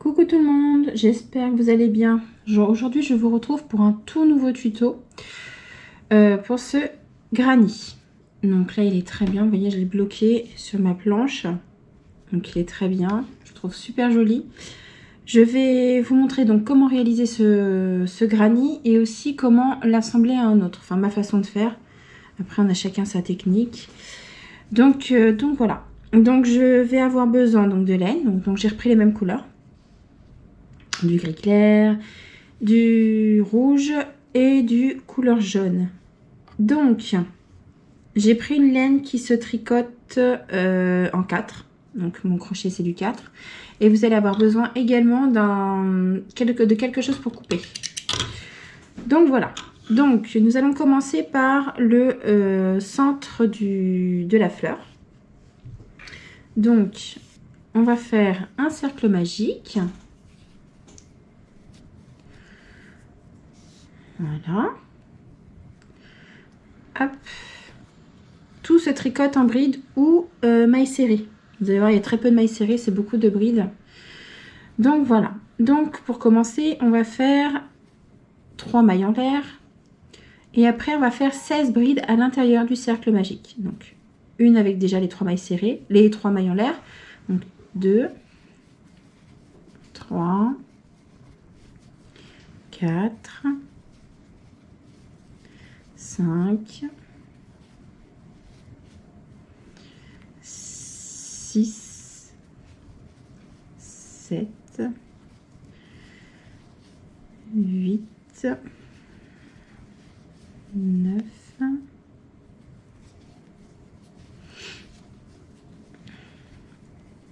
Coucou tout le monde, j'espère que vous allez bien. Aujourd'hui je vous retrouve pour un tout nouveau tuto pour ce granny. Donc là il est très bien, vous voyez je l'ai bloqué sur ma planche. Donc il est très bien, je le trouve super joli. Je vais vous montrer donc comment réaliser ce granny et aussi comment l'assembler à un autre. Enfin ma façon de faire. Après on a chacun sa technique. Donc voilà. Donc je vais avoir besoin donc de laine. Donc j'ai repris les mêmes couleurs. Du gris clair, du rouge et du couleur jaune. Donc, j'ai pris une laine qui se tricote en 4. Donc, mon crochet, c'est du 4. Et vous allez avoir besoin également de quelque chose pour couper. Donc, voilà. Donc, nous allons commencer par le centre de la fleur. Donc, on va faire un cercle magique. Voilà. Hop. Tout se tricote en bride ou maille serrée. Vous allez voir, il y a très peu de maille serrée, c'est beaucoup de brides. Donc voilà. Donc pour commencer, on va faire 3 mailles en l'air. Et après, on va faire 16 brides à l'intérieur du cercle magique. Donc une avec déjà les 3 mailles serrées, les 3 mailles en l'air. Donc 2, 3, 4, 5, 6, 7, 8, 9,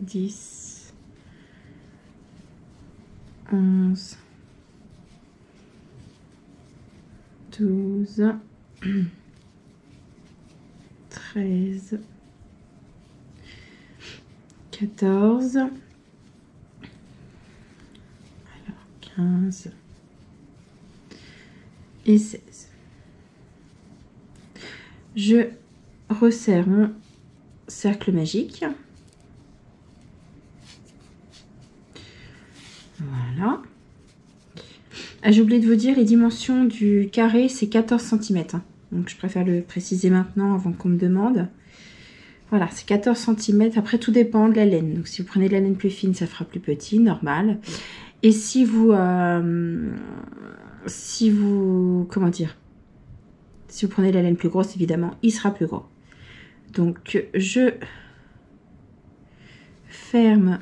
10, 11, 12, 13, 14, alors 15 et 16. Je resserre mon cercle magique. Voilà. Ah, j'ai oublié de vous dire, les dimensions du carré, c'est 14 cm. Donc, je préfère le préciser maintenant avant qu'on me demande. Voilà, c'est 14 cm. Après, tout dépend de la laine. Donc, si vous prenez de la laine plus fine, ça fera plus petit, normal. Et si vous... comment dire? Si vous prenez de la laine plus grosse, évidemment, il sera plus gros. Donc, je ferme...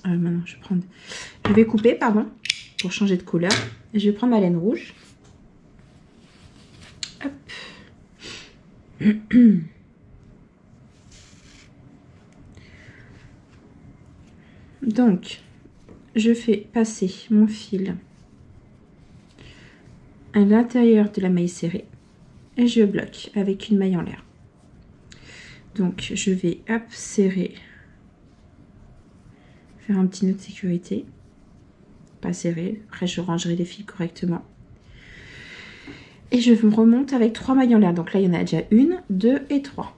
maintenant, je vais couper, pardon, pour changer de couleur. Et je vais prendre ma laine rouge. Hop. Donc, je fais passer mon fil à l'intérieur de la maille serrée et je bloque avec une maille en l'air. Donc, je vais hop, serrer, faire un petit nœud de sécurité, pas serré. Après, je rangerai les fils correctement. Et je me remonte avec 3 mailles en l'air. Donc là, il y en a déjà 1, 2 et 3.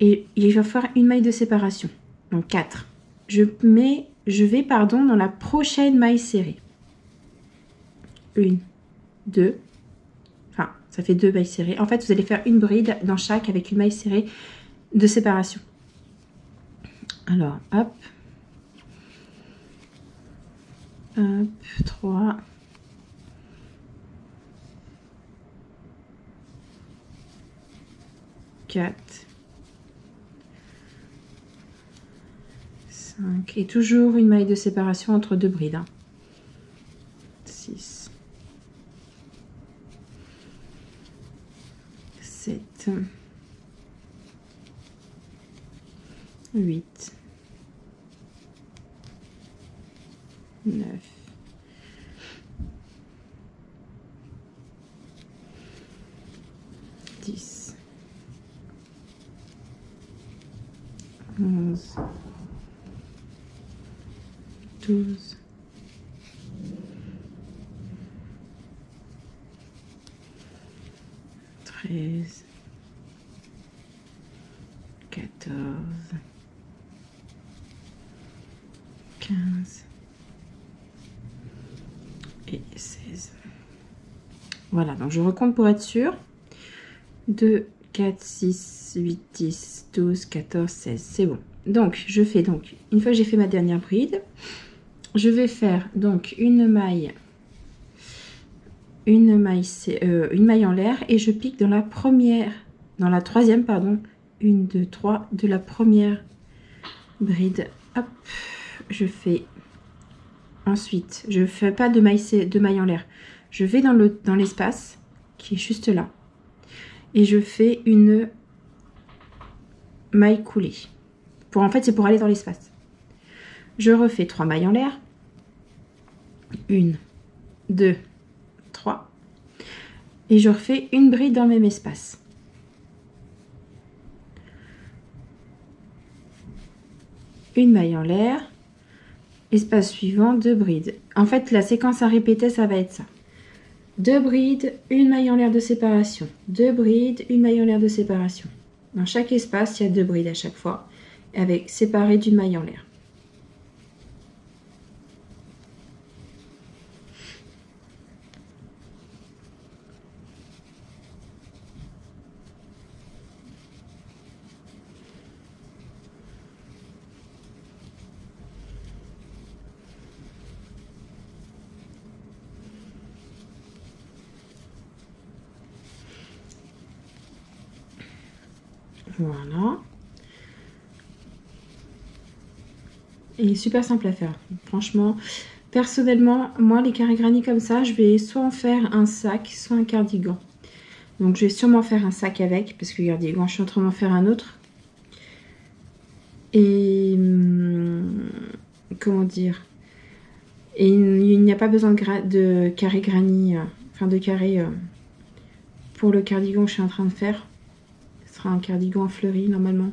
Et il va faire une maille de séparation. Donc 4. Je vais dans la prochaine maille serrée. 1, 2. Enfin, ça fait 2 mailles serrées. En fait, vous allez faire une bride dans chaque avec une maille serrée de séparation. Alors, hop. Hop, 3. 4, 5 et toujours une maille de séparation entre 2 brides. 6, 7, 8, 9, 10, 11, 12, 13, 14, 15, 15 et 16. Voilà, donc je recompte pour être sûr. 2, 4, 6, 8, 10, 12, 14, 16. C'est bon. Donc, je fais donc, une fois que j'ai fait ma dernière bride, je vais faire donc une maille en l'air et je pique dans la troisième, pardon, 1, 2, 3 de la première bride. Hop, je fais ensuite, je fais pas de maille en l'air, je vais dans l'espace qui est juste là et je fais une maille coulée. En fait, c'est pour aller dans l'espace. Je refais 3 mailles en l'air. 1, 2, 3. Et je refais une bride dans le même espace. Une maille en l'air. Espace suivant, 2 brides. En fait, la séquence à répéter, ça va être ça. 2 brides, une maille en l'air de séparation. 2 brides, une maille en l'air de séparation. Dans chaque espace, il y a 2 brides à chaque fois, avec séparé d'une maille en l'air. Voilà. Et super simple à faire. Franchement, personnellement, moi, les carrés granny comme ça, je vais soit en faire un sac, soit un cardigan. Donc, je vais sûrement faire un sac avec, parce que cardigan, je suis en train d'en faire un autre. Et comment dire? Et il n'y a pas besoin de carré granny, enfin de carré pour le cardigan que je suis en train de faire. Ce sera un cardigan fleuri normalement.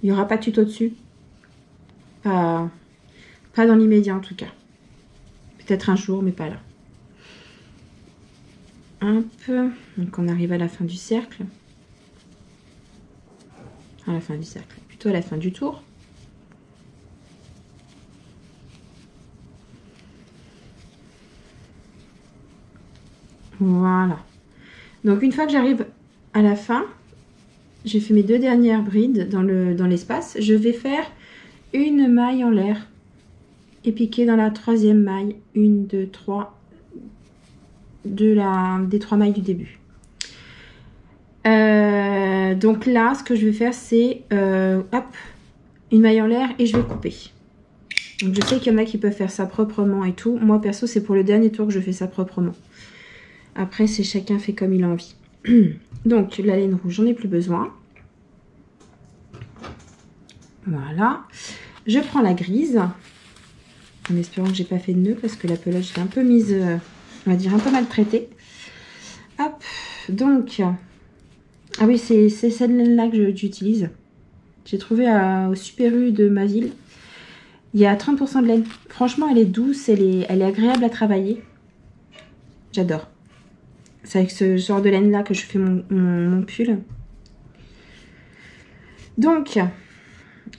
Il n'y aura pas de tuto dessus. Pas dans l'immédiat en tout cas. Peut-être un jour, mais pas là. Hop. Donc on arrive à la fin du cercle. À la fin du cercle. Plutôt à la fin du tour. Voilà. Donc une fois que j'arrive à la fin, j'ai fait mes 2 dernières brides dans l'espace. Je vais faire une maille en l'air et piquer dans la troisième maille. 1, 2, 3 des 3 mailles du début. Donc là, ce que je vais faire, c'est hop, une maille en l'air et je vais couper. Donc je sais qu'il y en a qui peuvent faire ça proprement et tout. Moi perso, c'est pour le dernier tour que je fais ça proprement. Après, c'est chacun fait comme il a envie. Donc la laine rouge, j'en ai plus besoin. Voilà. Je prends la grise. En espérant que j'ai pas fait de nœud parce que la pelote, je l'ai un peu mise, on va dire un peu maltraitée. Hop. Donc, ah oui, c'est cette laine-là que j'utilise. J'ai trouvé au Super U de ma ville. Il y a 30% de laine. Franchement, elle est douce, elle est agréable à travailler. J'adore. C'est avec ce genre de laine-là que je fais mon pull. Donc,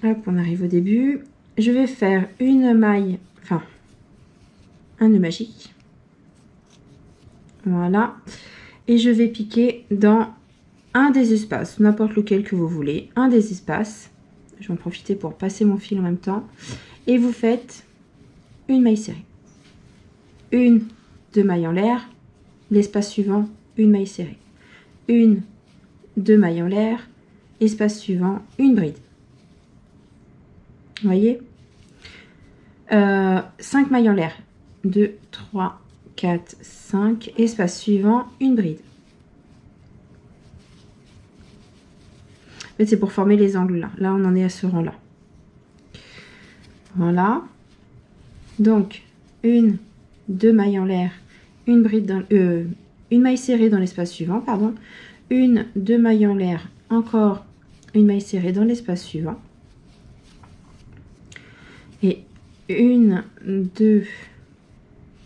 hop, on arrive au début. Je vais faire une maille, enfin, un nœud magique. Voilà. Et je vais piquer dans un des espaces, n'importe lequel que vous voulez. Un des espaces. Je vais en profiter pour passer mon fil en même temps. Et vous faites une maille serrée. Une, 2 mailles en l'air. L'espace suivant, une maille serrée. 1, 2 mailles en l'air. Espace suivant, une bride. Vous voyez, 5 mailles en l'air. 2, 3, 4, 5. Espace suivant, une bride. En fait, c'est pour former les angles là. Là, on en est à ce rang-là. Voilà. Donc, 1, 2 mailles en l'air. Une bride dans, une maille serrée dans l'espace suivant, pardon. 1, 2 mailles en l'air. Encore une maille serrée dans l'espace suivant. Et 1, 2,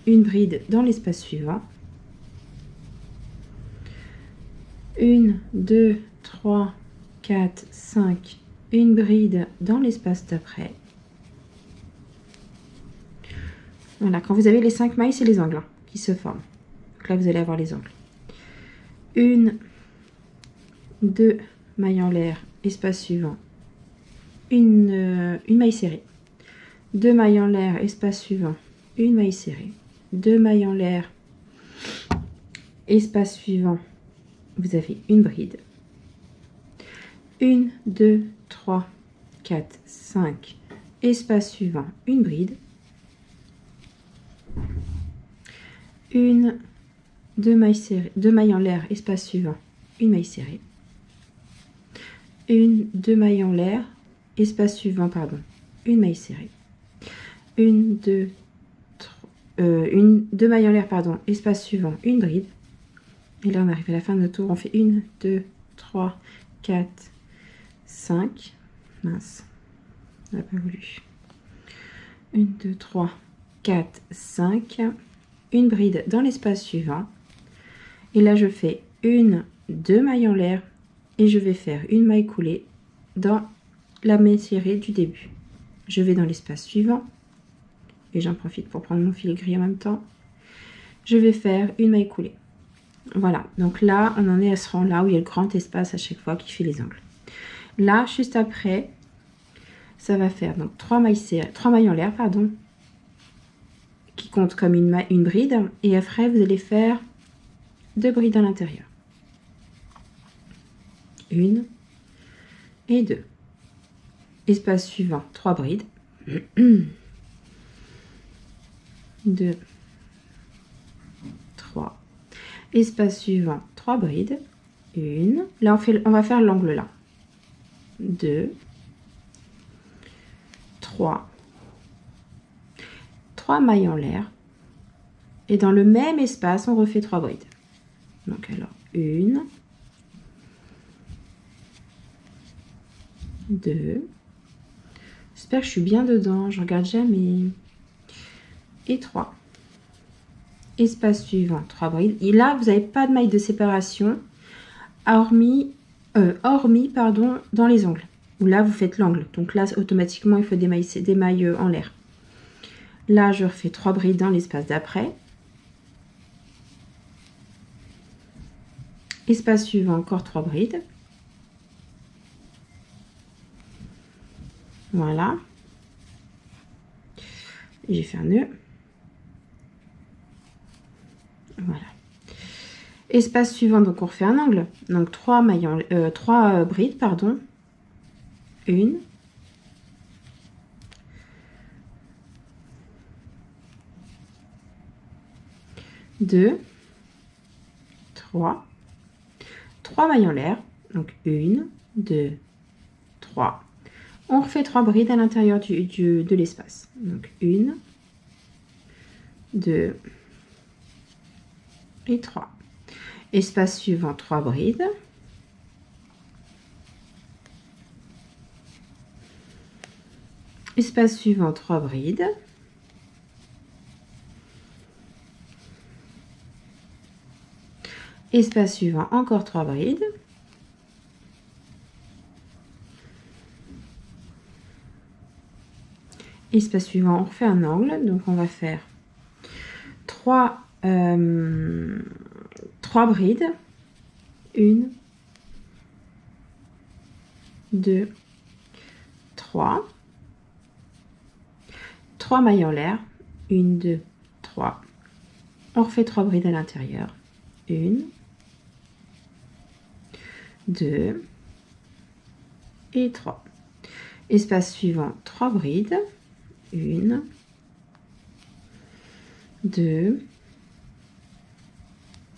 une bride dans l'espace suivant. 1, 2, 3, 4, 5, une bride dans l'espace d'après. Voilà, quand vous avez les 5 mailles, c'est les angles hein, qui se forment. Donc là, vous allez avoir les angles. 1, 2 mailles en l'air, espace suivant, une maille serrée. 2 mailles en l'air, espace suivant, une maille serrée. 2 mailles en l'air, espace suivant, vous avez une bride. 1, 2, 3, 4, 5, espace suivant, une bride. 1, 2 mailles serrées, 2 mailles en l'air, espace suivant, une maille serrée. 1, 2 mailles en l'air, espace suivant, pardon, une maille serrée. 1, 2, 2 mailles en l'air, pardon, espace suivant, une bride. Et là, on arrive à la fin de notre tour. On fait 1, 2, 3, 4, 5. Mince, on n'a pas voulu. 1, 2, 3, 4, 5. Une bride dans l'espace suivant. Et là, je fais 1, 2 mailles en l'air. Et je vais faire une maille coulée dans la maille serrée du début. Je vais dans l'espace suivant. Et j'en profite pour prendre mon fil gris en même temps. Je vais faire une maille coulée. Voilà, donc là, on en est à ce rang-là où il y a le grand espace à chaque fois qui fait les angles. Là, juste après, ça va faire donc 3 mailles en l'air, pardon, qui comptent comme une bride. Et après, vous allez faire 2 brides à l'intérieur. 1 et 2. Espace suivant, 3 brides. 2, 3. Espace suivant, 3 brides. 1. Là, on va faire l'angle là. 2, 3. 3 mailles en l'air. Et dans le même espace, on refait 3 brides. Donc alors, 1, 2. J'espère que je suis bien dedans, je regarde jamais. Et 3. Espace suivant, 3 brides. Et là, vous n'avez pas de maille de séparation, hormis pardon, dans les angles. Où là, vous faites l'angle. Donc là, automatiquement, il faut des mailles en l'air. Là, je refais 3 brides dans l'espace d'après. Espace suivant, encore 3 brides. Voilà. J'ai fait un nœud. Voilà. Espace suivant, donc on refait un angle. Donc 3 brides, pardon. 1. 2. 3. 3 mailles en l'air. Donc 1, 2, 3. On refait 3 brides à l'intérieur de l'espace. Donc 1, 2 et 3. Espace suivant, 3 brides. Espace suivant, 3 brides. Espace suivant, encore 3 brides. Espace suivant, on refait un angle. Donc on va faire 3 brides. 1, 2, 3. 3 mailles en l'air. 1, 2, 3. On refait 3 brides à l'intérieur. 1, 2 et 3. Espace suivant, 3 brides. 1, 2,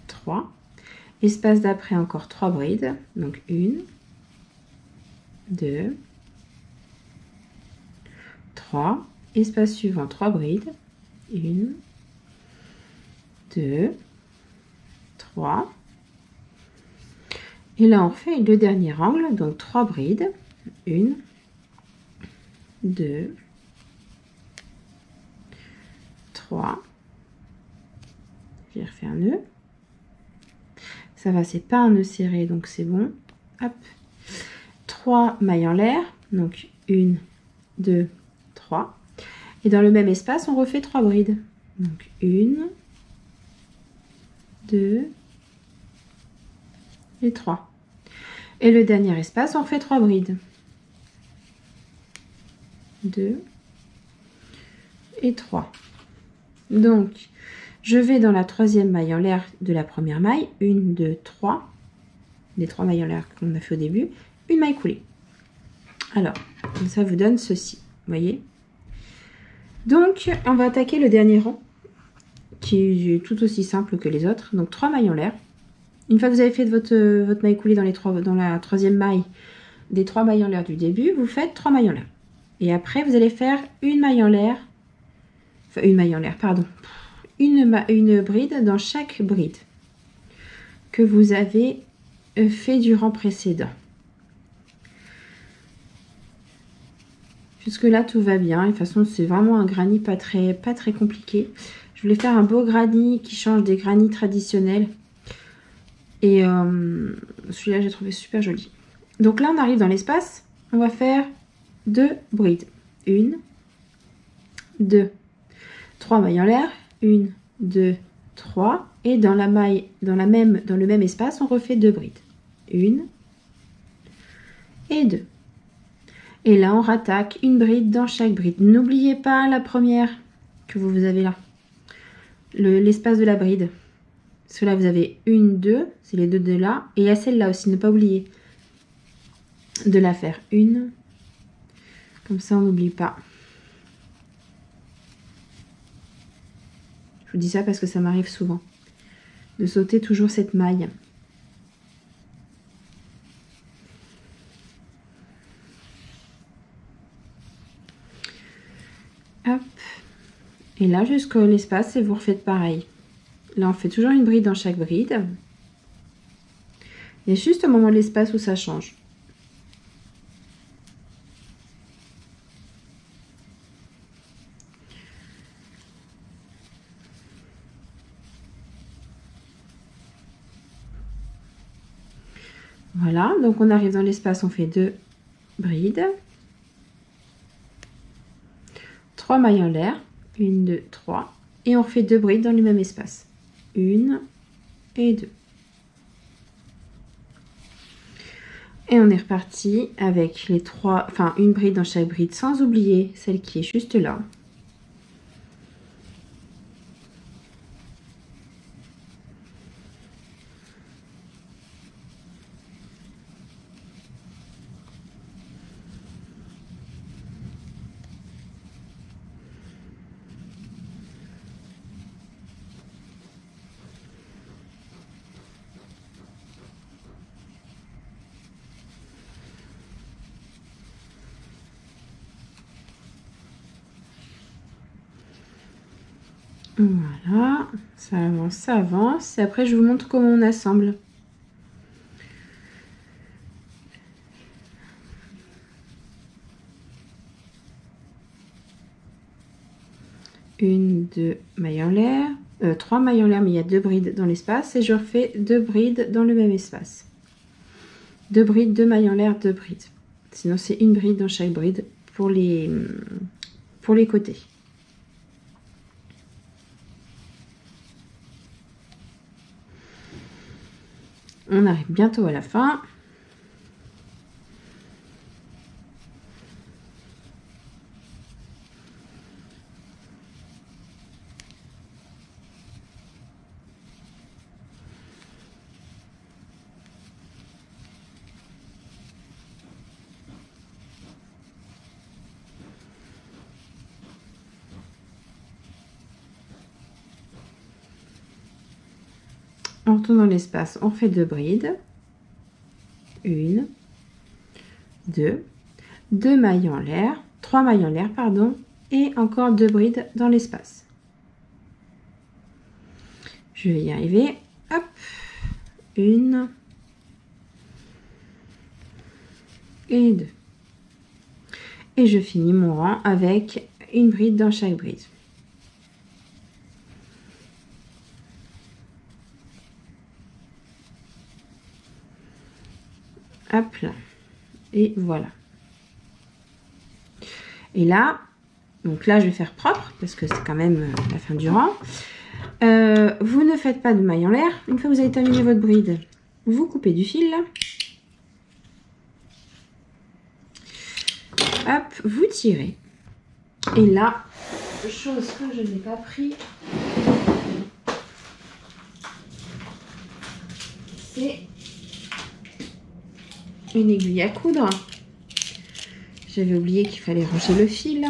3. Espace d'après, encore 3 brides. Donc 1, 2, 3. Espace suivant, 3 brides. 1, 2, 3. Et là, on fait le dernier angle. Donc 3 brides. 1, 2, 3. Je vais refaire un nœud. Ça va, c'est pas un nœud serré, donc c'est bon. Hop. 3 mailles en l'air. Donc 1, 2, 3. Et dans le même espace, on refait 3 brides. Donc 1, 2 et 3. Et le dernier espace, on refait 3 brides. 2 et 3. Donc, je vais dans la troisième maille en l'air de la première maille. 1, 2, 3. Les 3 mailles en l'air qu'on a fait au début. Une maille coulée. Alors, ça vous donne ceci. Vous voyez? Donc, on va attaquer le dernier rang, qui est tout aussi simple que les autres. Donc, 3 mailles en l'air. Une fois que vous avez fait votre maille coulée dans la troisième maille, des 3 mailles en l'air du début, vous faites 3 mailles en l'air. Et après, vous allez faire une maille en l'air, enfin une maille en l'air, pardon, une bride dans chaque bride que vous avez fait du rang précédent. Jusque là, tout va bien. De toute façon, c'est vraiment un granit pas très compliqué. Je voulais faire un beau granit qui change des granits traditionnels. Et celui-là, j'ai trouvé super joli. Donc là, on arrive dans l'espace. On va faire 2 brides. 1, 2, 3 mailles en l'air. 1, 2, 3. Et dans le même espace, on refait 2 brides. 1 et 2. Et là, on rattaque une bride dans chaque bride. N'oubliez pas la première que vous avez là. L'espace de la bride. Cela, vous avez 1, 2, c'est les deux de là. Et il y a celle-là aussi, ne pas oublier de la faire. 1, comme ça on n'oublie pas. Je vous dis ça parce que ça m'arrive souvent de sauter toujours cette maille. Hop. Et là, jusqu'à l'espace, et vous refaites pareil. Là, on fait toujours une bride dans chaque bride. Il y a juste au moment de l'espace où ça change. Voilà, donc on arrive dans l'espace, on fait 2 brides. 3 mailles en l'air. 1, 2, 3. Et on refait 2 brides dans le même espace. 1 et 2. Et on est reparti avec les 3, enfin une bride dans chaque bride, sans oublier celle qui est juste là. Voilà, ça avance, ça avance. Et après, je vous montre comment on assemble. Une, 2 mailles en l'air, 3 mailles en l'air, mais il y a 2 brides dans l'espace. Et je refais 2 brides dans le même espace. 2 brides, 2 mailles en l'air, 2 brides. Sinon, c'est une bride dans chaque bride pour les côtés. On arrive bientôt à la fin. On retourne dans l'espace, on fait 2 brides. 1, 2, 2 mailles en l'air, 3 mailles en l'air, pardon, et encore 2 brides dans l'espace. Je vais y arriver. Hop, 1 et 2. Et je finis mon rang avec une bride dans chaque bride. Hop là. Et voilà. Et là, Donc là, je vais faire propre parce que c'est quand même la fin du rang. Vous ne faites pas de maille en l'air. Une fois que vous avez terminé votre bride, vous coupez du fil. Hop, vous tirez. Et là, chose que je n'ai pas pris, c'est une aiguille à coudre. J'avais oublié qu'il fallait ranger le fil.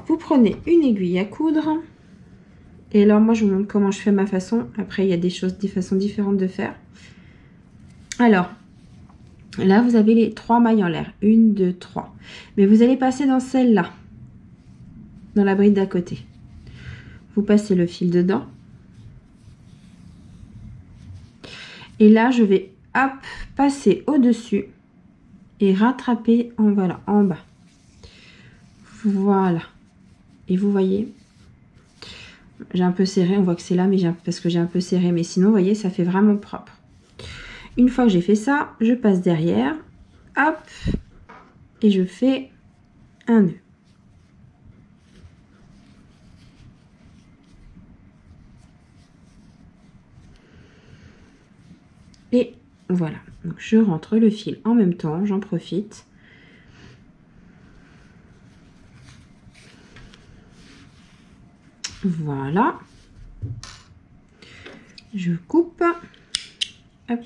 Vous prenez une aiguille à coudre. Et alors moi je vous montre comment je fais ma façon. Après il y a des façons différentes de faire. Alors là vous avez les 3 mailles en l'air. 1, 2, 3. Mais vous allez passer dans celle-là. Dans la bride d'à côté. Vous passez le fil dedans. Et là je vais hop, passer au-dessus. Et rattraper en bas. Voilà. Et vous voyez, j'ai un peu serré, on voit que c'est là, mais parce que j'ai un peu serré. Mais sinon, vous voyez, ça fait vraiment propre. Une fois que j'ai fait ça, je passe derrière. Hop. Et je fais un nœud. Et voilà. Donc, je rentre le fil en même temps. J'en profite. Voilà. Je coupe. Hop.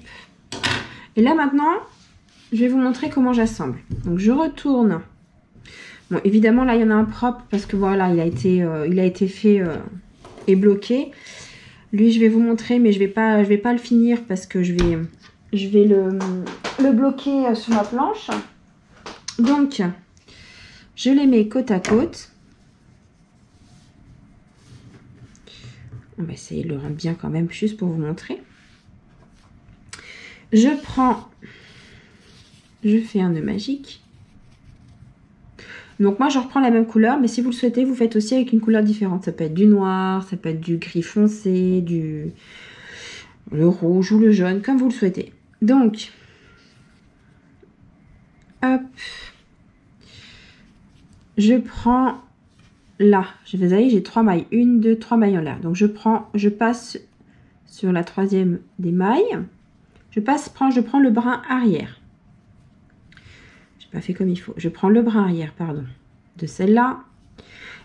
Et là, maintenant, je vais vous montrer comment j'assemble. Donc, je retourne. Bon, évidemment, là, il y en a un propre parce que voilà, il a été fait et bloqué. Lui, je vais vous montrer, mais je vais pas le finir parce que je vais le bloquer sur ma planche. Donc, je les mets côte à côte. On va essayer de le rendre bien quand même, juste pour vous montrer. Je fais un nœud magique. Donc moi, je reprends la même couleur, mais si vous le souhaitez, vous faites aussi avec une couleur différente. Ça peut être du noir, ça peut être du gris foncé, le rouge ou le jaune, comme vous le souhaitez. Donc, hop, je prends là, vous voyez, j'ai 3 mailles, 1, 2, 3 mailles en l'air. Donc je passe sur la 3e des mailles. Je prends le brin arrière. J'ai pas fait comme il faut. Je prends le brin arrière, pardon, de celle-là.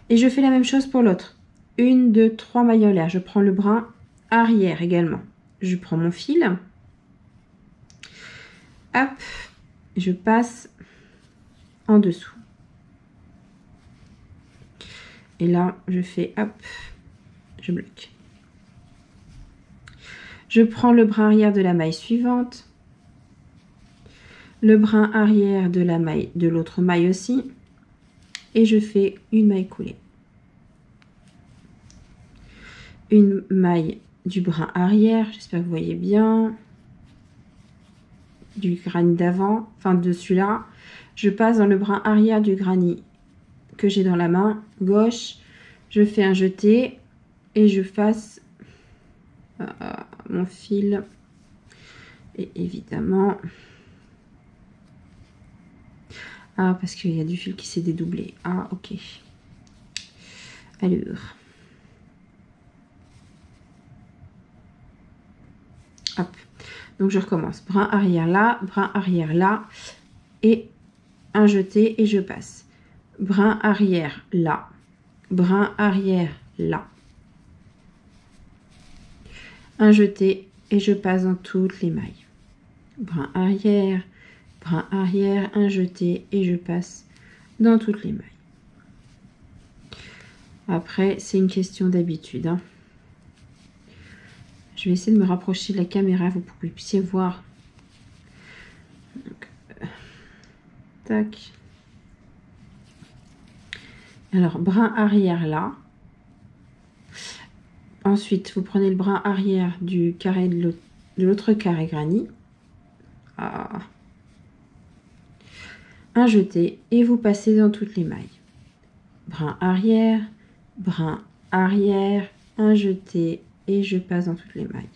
Et je fais la même chose pour l'autre. 1, 2, 3 mailles en l'air. Je prends le brin arrière également. Je prends mon fil. Hop, je passe en dessous. Et là, je fais hop, je bloque. Je prends le brin arrière de la maille suivante. Le brin arrière de la maille de l'autre maille aussi. Et je fais une maille coulée. Une maille du brin arrière, j'espère que vous voyez bien. Du granit d'avant, enfin de celui-là. Je passe dans le brin arrière du granit que j'ai dans la main gauche. Je fais un jeté et je passe mon fil. Et évidemment... Ah, parce qu'il y a du fil qui s'est dédoublé. Ah, ok. Alors. Hop. Donc, je recommence. Brin arrière là, et un jeté et je passe. Brin arrière là, brin arrière là. Un jeté et je passe dans toutes les mailles. Brin arrière, un jeté et je passe dans toutes les mailles. Après, c'est une question d'habitude. Hein. Je vais essayer de me rapprocher de la caméra pour que vous puissiez voir. Donc, tac. Alors, brin arrière là. Ensuite, vous prenez le brin arrière du carré de l'autre carré granit. Ah. Un jeté et vous passez dans toutes les mailles. Brin arrière, un jeté et je passe dans toutes les mailles.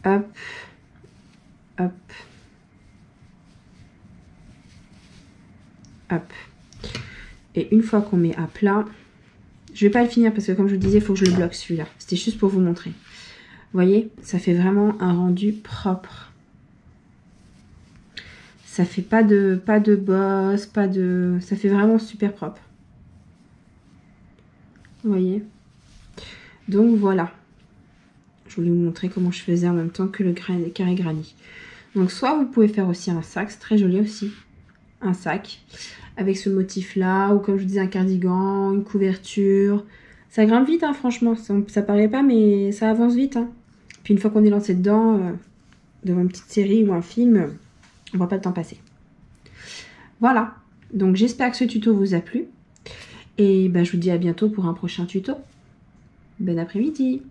Hop, hop, Hop. Et une fois qu'on met à plat, je vais pas le finir parce que comme je vous disais, il faut que je le bloque celui-là. C'était juste pour vous montrer. Vous voyez, ça fait vraiment un rendu propre. Ça fait pas de bosse, ça fait vraiment super propre. Vous voyez. Donc voilà. Je voulais vous montrer comment je faisais en même temps que le carré granny. Donc soit vous pouvez faire aussi un sac, c'est très joli aussi. Un sac avec ce motif là, ou comme je vous disais un cardigan, une couverture. Ça grimpe vite hein, franchement, ça paraît pas mais ça avance vite. Hein. Puis une fois qu'on est lancé dedans, devant une petite série ou un film, on voit pas le temps passer. Voilà, donc j'espère que ce tuto vous a plu. Et ben, je vous dis à bientôt pour un prochain tuto. Bon après-midi.